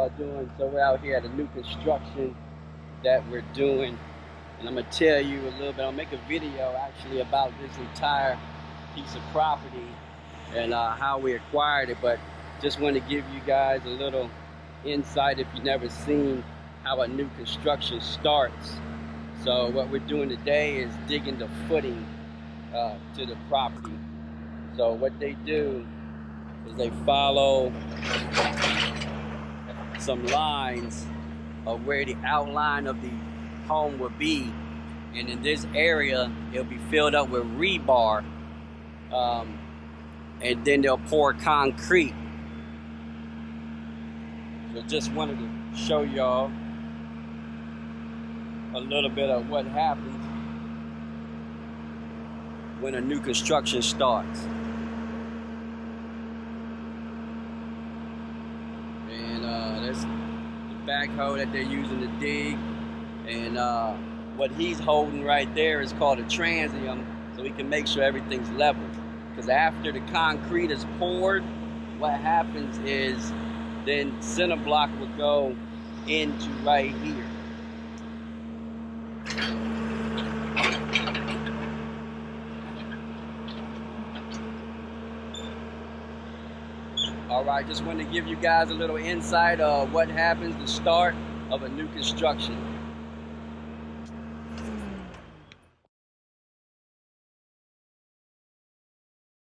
y'all doing? So we're out here at a new construction that we're doing, and I'm gonna tell you a little bit. I'll make a video actually about this entire piece of property and how we acquired it, but just want to give you guys a little insight if you've never seen how a new construction starts. So what we're doing today is digging the footing to the property. So what they do is they follow some lines of where the outline of the home will be, and in this area it'll be filled up with rebar, and then they'll pour concrete. So just wanted to show y'all a little bit of what happens when a new construction starts. And that's the backhoe that they're using to dig, and what he's holding right there is called a transium, so we can make sure everything's level. Because after the concrete is poured, what happens is then center block will go into right here. Alright, just wanted to give you guys a little insight of what happens the start of a new construction.